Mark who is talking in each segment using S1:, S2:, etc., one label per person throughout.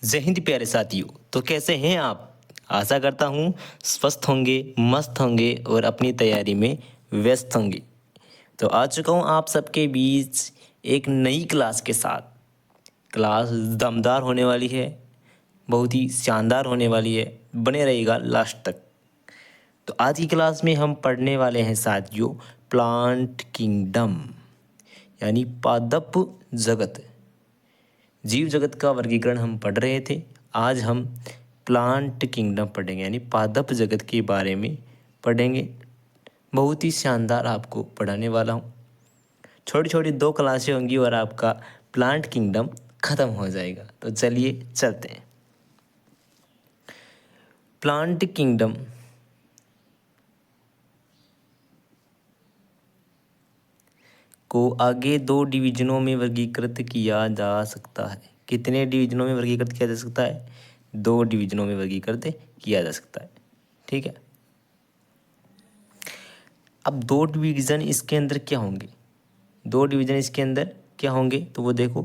S1: जय हिंद प्यारे साथियों। तो कैसे हैं आप? आशा करता हूँ स्वस्थ होंगे, मस्त होंगे और अपनी तैयारी में व्यस्त होंगे। तो आ चुका हूँ आप सबके बीच एक नई क्लास के साथ। क्लास दमदार होने वाली है, बहुत ही शानदार होने वाली है। बने रहिएगा लास्ट तक। तो आज की क्लास में हम पढ़ने वाले हैं साथियों प्लांट किंगडम, यानी पादप जगत। जीव जगत का वर्गीकरण हम पढ़ रहे थे। आज हम प्लांट किंगडम पढ़ेंगे, यानी पादप जगत के बारे में पढ़ेंगे। बहुत ही शानदार आपको पढ़ाने वाला हूँ। छोटी छोटी 2 क्लासें होंगी और आपका प्लांट किंगडम ख़त्म हो जाएगा। तो चलिए चलते हैं। प्लांट किंगडम को आगे 2 डिवीजनों में वर्गीकृत किया जा सकता है। कितने डिवीजनों में वर्गीकृत किया जा सकता है? 2 डिवीजनों में वर्गीकृत किया जा सकता है। ठीक है। अब 2 डिवीजन इसके अंदर क्या होंगे? 2 डिवीजन इसके अंदर क्या होंगे? तो वो देखो,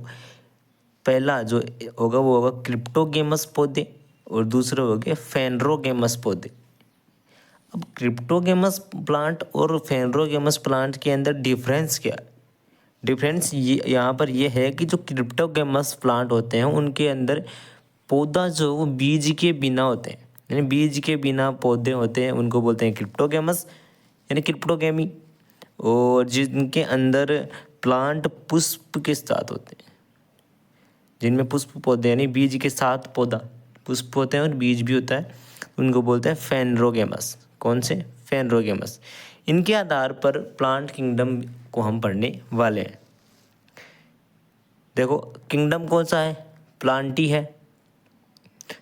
S1: पहला जो होगा वो होगा क्रिप्टोगेमस पौधे और दूसरे हो गए फेनरोगेमस पौधे। अब क्रिप्टोगेमस प्लांट और फेनरोगेमस प्लांट के अंदर डिफरेंस क्या है? डिफरेंस ये यहाँ पर ये है कि जो क्रिप्टोगेमस प्लांट होते हैं उनके अंदर पौधा जो वो बीज के बिना होते हैं, यानी बीज के बिना पौधे होते हैं, उनको बोलते हैं क्रिप्टोगेमस यानी क्रिप्टोगेमी। और जिनके अंदर प्लांट पुष्प के साथ होते हैं, जिनमें पुष्प पौधे यानी बीज के साथ पौधा पुष्प होते हैं और बीज भी होता है, उनको बोलते हैं फेनरोगेमस। कौन से? फेनरोगेमस। इनके आधार पर प्लांट किंगडम को हम पढ़ने वाले हैं। देखो, किंगडम कौन सा है? प्लांट ही है।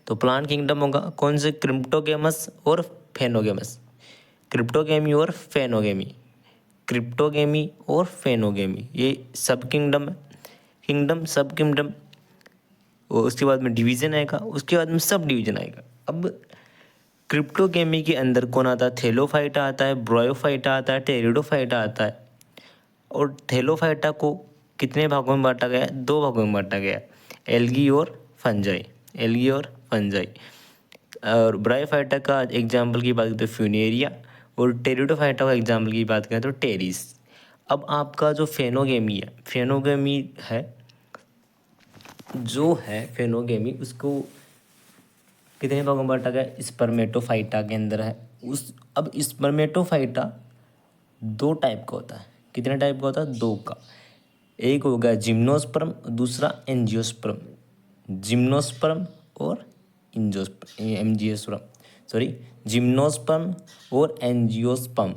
S1: तो प्लांट किंगडम होगा कौन से? क्रिप्टोगेमस और फेनोगेमस। क्रिप्टोगेमी और फेनोगेमी, क्रिप्टोगेमी और फेनोगेमी, ये सब किंगडम है। किंगडम, सब किंगडम, और उसके बाद में डिवीजन आएगा, उसके बाद में सब डिवीजन आएगा। अब क्रिप्टोगेमी के अंदर कौन आता है? थेलोफाइटा आता है, ब्रायोफाइटा आता है, टेरिडोफाइटा आता है। और थेलोफाइटा को कितने भागों में बांटा गया है? 2 भागों में बांटा गया है, एल्गी और फंजाई। एल्गी और फंजाई। और ब्रायोफाइटा का एग्जाम्पल की बात करें तो फ्यूनेरिया, और टेरिडोफाइटा का एग्जाम्पल की बात करें तो टेरिस। अब आपका जो फेनोगेमी है, फेनोगेमी है जो है फेनोगेमी, उसको कितने भागों में बांटा गया? स्पर्मेटोफाइटा के अंदर है। अब स्पर्मेटोफाइटा 2 टाइप का होता है। कितने टाइप का होता है? 2 का। एक हो गया जिम्नोस्पर्म, दूसरा एंजियोस्पर्म। जिम्नोस्पर्म और एंजियोस्पर्म, सॉरी, जिम्नोस्पर्म और एंजियोस्पर्म।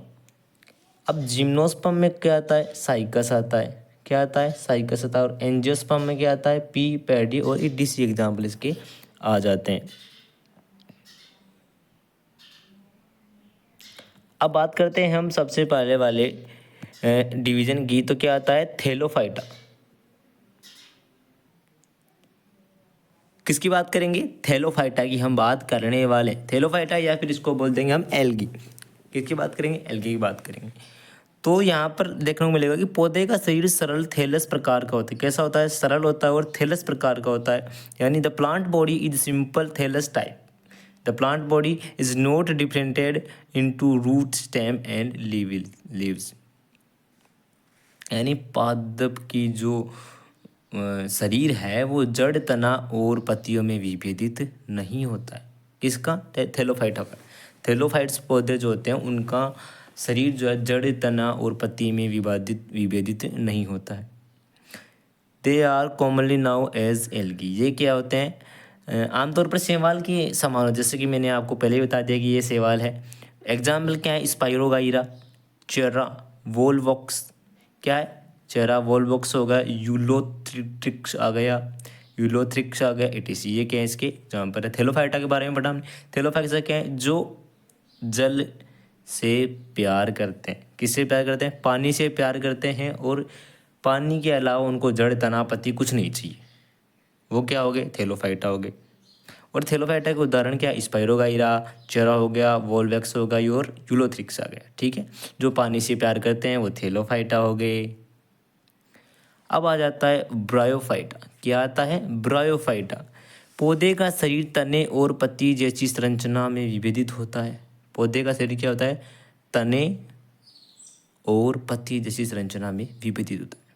S1: अब जिम्नोस्पर्म में क्या आता है? साइकस आता है। क्या आता है? साइकस आता है। और एंजियोस्पर्म में क्या आता है? पी, पैडी और ईडीसी एग्जाम्पल इसके आ जाते हैं। अब बात करते हैं हम सबसे पहले वाले डिवीजन की। तो क्या आता है? थेलोफाइटा। किसकी बात करेंगे? थेलोफाइटा की हम बात करने वाले। थेलोफाइटा या फिर इसको बोल देंगे हम एल्गी। किसकी बात करेंगे? एल्गी की बात करेंगे। तो यहाँ पर देखने को मिलेगा कि पौधे का शरीर सरल थैलस प्रकार का होता है। कैसा होता है? सरल होता है और थैलस प्रकार का होता है, यानी the plant body is simple thallus type. The plant body is not differentiated into root, stem and leaves. यानी पादप की जो शरीर है वो जड़, तना और पत्तियों में विभेदित नहीं होता है। किसका? थेलोफाइटा का। थेलोफाइट्स पौधे जो होते हैं उनका शरीर जो है जड़, तना और पत्ती में विभेदित नहीं होता है। They are commonly known as algae. ये क्या होते हैं? आमतौर पर शैवाल के समान होते हैं। जैसे कि मैंने आपको पहले ही बता दिया कि ये शैवाल है। एग्जाम्पल क्या है? स्पाइरोगाइरा, चेरा वोलवॉक्स। क्या है? चेरा वोलवॉक्स हो गया, यूलोथ्रिक्स आ गया, यूलोथ्रिक्स आ गया, एटीसी। ये क्या है? इसके एग्जाम्पल है। थेलोफाइटा के बारे में पढ़ा हमने। थेलोफाइटा क्या है? जो जल से प्यार करते हैं। किससे प्यार करते हैं? पानी से प्यार करते हैं, और पानी के अलावा उनको जड़, तना, पत्ती कुछ नहीं चाहिए। वो क्या हो गए? थेलोफाइटा हो गए। और थेलोफाइटा के उदाहरण क्या? स्पाइरोगाइरा, चेरा हो गया, वोलवैक्स हो गई और यूलोथ्रिक्स आ गया। ठीक है, जो पानी से प्यार करते हैं वो थेलोफाइटा हो गए। अब आ जाता है ब्रायोफाइटा। क्या आता है? ब्रायोफाइटा। पौधे का शरीर तने और पत्ती जैसी संरचना में विभेदित होता है। पौधे का शरीर क्या होता है? तने और पत्ती जैसी संरचना में विभेदित होता है।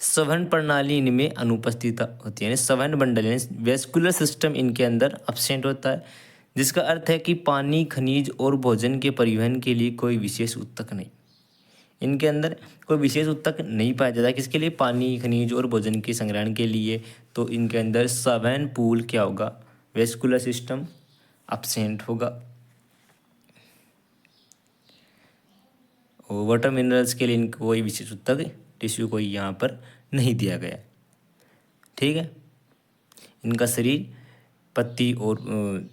S1: संवहन प्रणाली इनमें अनुपस्थित होती है, यानी संवहन मंडल यानी वेस्कुलर सिस्टम इनके अंदर अब्सेंट होता है, जिसका अर्थ है कि पानी, खनिज और भोजन के परिवहन के लिए कोई विशेष ऊतक नहीं। इनके अंदर कोई विशेष ऊतक नहीं पाया जाता। किसके लिए? पानी, खनिज और भोजन के संग्रहण के लिए। तो इनके अंदर संवहन पूल क्या होगा? वेस्कुलर सिस्टम अब्सेंट होगा। और वाटर मिनरल्स के लिए इनको कोई विशेष ऊतक टिश्यू कोई यहाँ पर नहीं दिया गया। ठीक है, इनका शरीर पत्ती और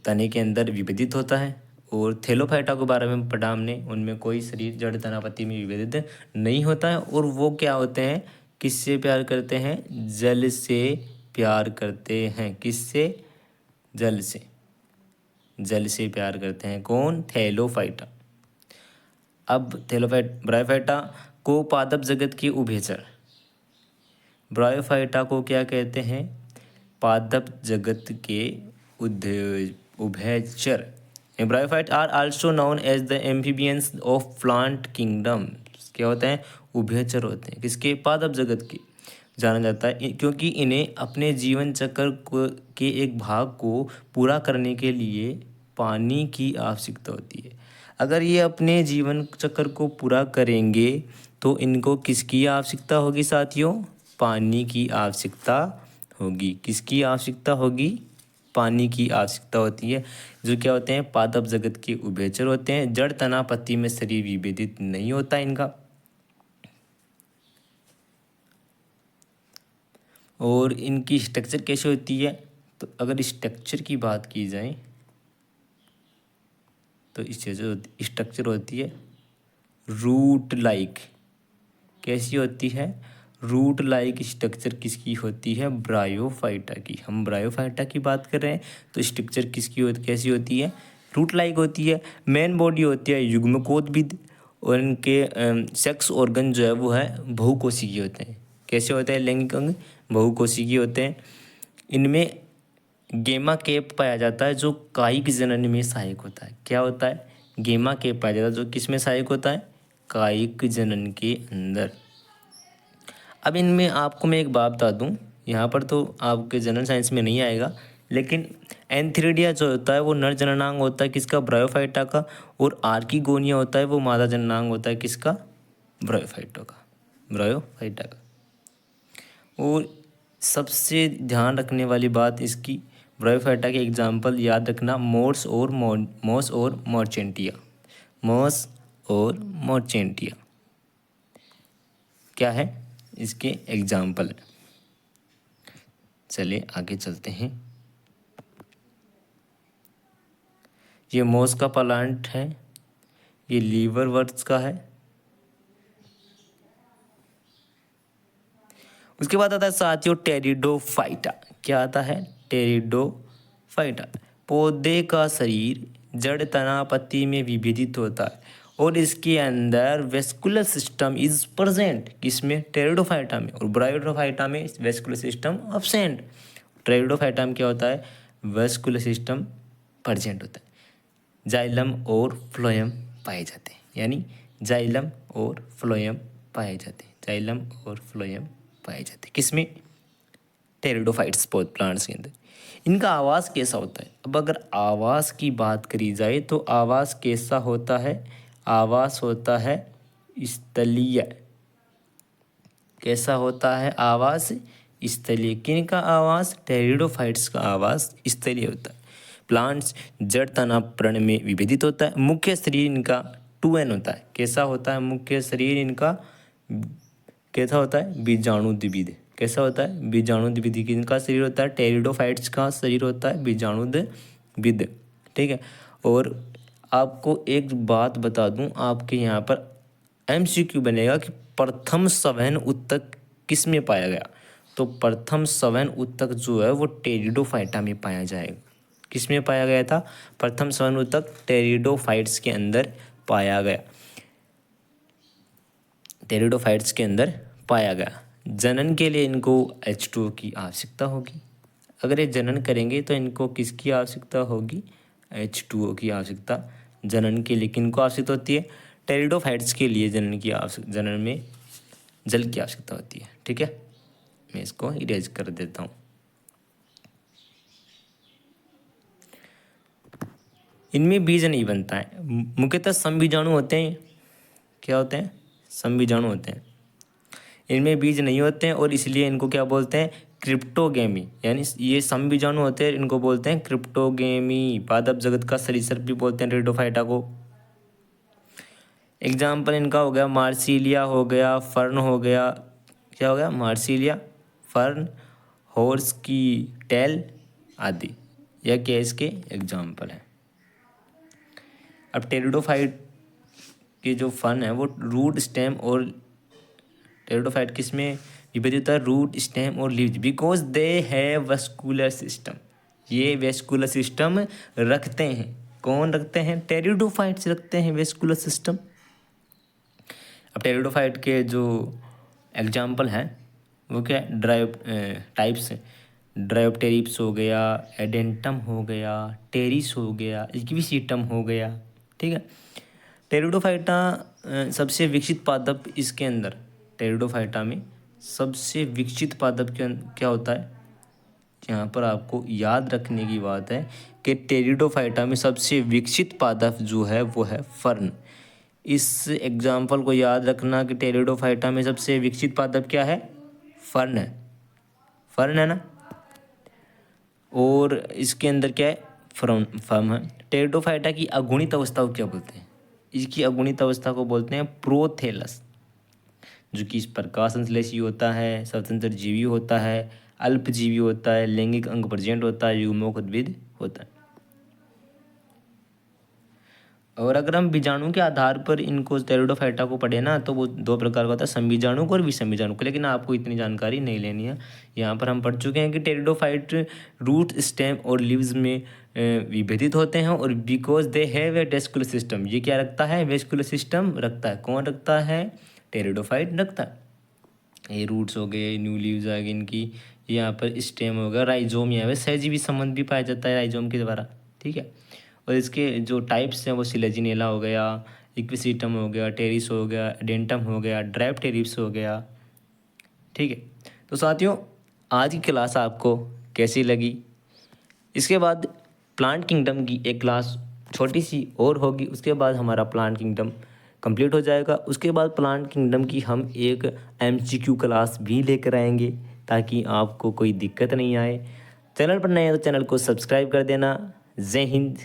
S1: तने के अंदर विभेदित होता है। और थैलोफाइटा के बारे में पढ़ा हमने, उनमें कोई शरीर जड़, तना, पत्ती में विभेदित नहीं होता है। और वो क्या होते हैं? किससे प्यार करते हैं? जल से प्यार करते हैं। किससे? जल से। जल से प्यार करते हैं। कौन? थैलोफाइटा। अब ब्रायोफाइटा को पादप जगत के उभयचर। ब्रायोफाइटा को क्या कहते हैं? पादप जगत के उभयचर। Bryophyte are also known as the amphibians of plant kingdom. क्या होते हैं? उभयचर होते हैं। किसके? पादप जगत के जाना जाता है, क्योंकि इन्हें अपने जीवन चक्र के एक भाग को पूरा करने के लिए पानी की आवश्यकता होती है। अगर ये अपने जीवन चक्र को पूरा करेंगे तो इनको किसकी आवश्यकता होगी साथियों? पानी की आवश्यकता होगी। किसकी आवश्यकता होगी? पानी की आवश्यकता होती है। जो क्या होते हैं? पादप जगत के उभयचर होते हैं। जड़, तना, पत्ती में शरीर विभेदित नहीं होता इनका। और इनकी स्ट्रक्चर कैसे होती है? तो अगर स्ट्रक्चर की बात की जाए तो इससे जो स्ट्रक्चर होती है रूट लाइक। कैसी होती है? रूट लाइक स्ट्रक्चर किसकी होती है? ब्रायोफाइटा की। हम ब्रायोफाइटा की बात कर रहे हैं तो स्ट्रक्चर कैसी होती है? रूट लाइक होती है। मेन बॉडी होती है युग्मकोद्भिद और इनके सेक्स ऑर्गन जो है वो है बहुकोशिकीय होते हैं। कैसे होते हैं लैंगिक अंग? बहुकोशिकीय होते हैं। इनमें गेमा केप पाया जाता है जो कायिक जनन में सहायक होता है। क्या होता है? गेमा केप पाया जाता है जो किस में सहायक होता है? कायिक जनन के अंदर। अब इनमें आपको मैं एक बात बता दूं, यहाँ पर तो आपके जनरल साइंस में नहीं आएगा, लेकिन एंथ्रिडिया जो होता है वो नर जननांग होता है किसका? ब्रायोफाइटा का। और आर्किगोनिया होता है वो मादा जननांग होता है किसका? ब्रायोफाइटा का। ब्रायोफाइटा का। और सबसे ध्यान रखने वाली बात इसकी ब्रायोफाइटा के एग्जाम्पल याद रखना, मोस और मॉर्चेंटिया। मोस और मॉर्चेंटिया क्या है? इसके एग्जाम्पल है। चलिए आगे चलते हैं। ये मोस का प्लांट है, ये लीवर वर्ड्स का है। उसके बाद आता है साथियों टेरिडोफाइटा। क्या आता है? टेरिडोफाइटा। पौधे का शरीर जड़, तना, पत्ती में विभेदित होता है और इसके अंदर वेस्कुलर सिस्टम इज प्रेजेंट। किसमें? टेरिडोफाइटा में। और ब्रायोडोफाइटा में वेस्कुलर सिस्टम अब्सेंट। टेरिडोफाइटा में क्या होता है? वेस्कुलर सिस्टम प्रेजेंट होता है। जाइलम और फ्लोएम पाए जाते हैं, यानी जाइलम और फ्लोएम पाए जाते हैं। जाइलम और फ्लोएम पाए जाते हैं किसमें? टेरिडोफाइट्स प्लांट्स के अंदर। इनका आवास कैसा होता है? अब अगर आवास की बात करी जाए तो आवास कैसा होता है? आवास होता है स्थलीय। कैसा होता है आवास? स्थलीय। किन का आवास? टेरिडोफाइट्स का आवास स्थलीय होता है। प्लांट्स जड़, तना, पर्ण में विभेदित होता है। मुख्य शरीर इनका 2N होता है। कैसा होता है मुख्य शरीर इनका? कैसा होता है? बीजाणुद्विविद। कैसा होता है? बीजाणुद्विविद। इनका शरीर होता है, टेरिडोफाइट्स का शरीर होता है बीजाणुद्विविद। ठीक है। और आपको एक बात बता दूं, आपके यहाँ पर MCQ बनेगा कि प्रथम संवहन ऊतक किस में पाया गया? तो प्रथम संवहन ऊतक जो है वो टेरिडोफाइटा में पाया जाएगा। किस में पाया गया था? प्रथम संवहन ऊतक टेरिडोफाइट्स के अंदर पाया गया। टेरिडोफाइट्स के अंदर पाया गया। जनन के लिए इनको H2O की आवश्यकता होगी। अगर ये जनन करेंगे तो इनको किसकी आवश्यकता होगी, H2O की आवश्यकता जनन के लिए किनको आवश्यकता होती है, टेरिडोफाइट्स के लिए जनन में जल की आवश्यकता होती है। ठीक है, मैं इसको इरेज कर देता हूँ। इनमें बीज नहीं बनता है, मुख्यतः समबीजाणु होते हैं। क्या होते हैं, समबीजाणु होते हैं, इनमें बीज नहीं होते हैं और इसलिए इनको क्या बोलते हैं, क्रिप्टोगेमी। यानी ये समबीजाणु होते हैं, इनको बोलते हैं क्रिप्टोगेमी। पादप जगत का सरीसृप भी बोलते हैं टेरिडोफाइटा को। एग्जाम्पल इनका हो गया मार्सिलिया हो गया, फर्न हो गया। क्या हो गया, मार्सिलिया, फर्न, हॉर्स की टेल आदि, यह क्या इसके एग्जाम्पल है। अब टेरिडोफाइट के जो फन है वो रूट स्टेम और टेरिडोफाइट किस में विभाजित होता है, रूट स्टेम और leaves, because they have vascular system. ये वेस्कुलर सिस्टम रखते हैं। कौन रखते हैं, टेरिडोफाइट्स रखते हैं वेस्कुलर सिस्टम। अब टेरिडोफाइट के जो एग्जाम्पल हैं वो क्या है, टाइप्स ड्रायोप्टेरिप्स हो गया, एडेंटम हो गया, टेरिस हो गया, इक्विसीटम हो गया। ठीक है, टेरिडोफाइटा सबसे विकसित पादप इसके अंदर, टेरिडोफाइटा में सबसे विकसित पादप क्या होता है, यहाँ पर आपको याद रखने की बात है कि टेरिडोफाइटा में सबसे विकसित पादप जो है वो है फर्न। इस एग्जाम्पल को याद रखना कि टेरिडोफाइटा में सबसे विकसित पादप क्या है, फर्न है, फर्न है ना। और इसके अंदर क्या है, फर्म है। टेरिडोफाइटा की अगुणित अवस्था को क्या बोलते हैं, इसकी अगुणित अवस्था को बोलते हैं प्रोथेलस, जो कि इस प्रकाश संश्लेषी होता है, स्वतंत्र जीवी होता है, अल्पजीवी होता है, लैंगिक अंग प्रेजेंट होता है, युग्मक उद्भिद होता है। और अगर हम बीजाणु के आधार पर इनको टेरिडोफाइटा को पढ़े ना तो वो दो प्रकार का होता है, संबीजाणु को और विषमबीजाणु को, लेकिन आपको इतनी जानकारी नहीं लेनी है। यहाँ पर हम पढ़ चुके हैं कि टेरिडोफाइट रूट स्टेम और लीव्स में विभेदित होते हैं और because they have a vascular system, ये क्या रखता है, वेस्कुलर सिस्टम रखता है। कौन रखता है, टेरिडोफाइट रखता है। ये रूट्स हो गए, न्यू लीव्स आ गई इनकी, यहाँ पर स्टेम होगा, राइजोम यहाँ पे सहजीवी संबंध भी पाया जाता है राइजोम के द्वारा। ठीक है, और इसके जो टाइप्स हैं वो सिलेजिनेला हो गया, इक्विसीटम हो गया, टेरिस हो गया, एडेंटम हो गया, ड्रायोप्टेरिप्स हो गया। ठीक है, तो साथियों आज की क्लास आपको कैसी लगी, इसके बाद प्लांट किंगडम की एक क्लास छोटी सी और होगी, उसके बाद हमारा प्लांट किंगडम कंप्लीट हो जाएगा। उसके बाद प्लांट किंगडम की हम एक MCQ क्लास भी लेकर आएंगे ताकि आपको कोई दिक्कत नहीं आए। चैनल पर नए हैं तो चैनल को सब्सक्राइब कर देना। जय हिंद।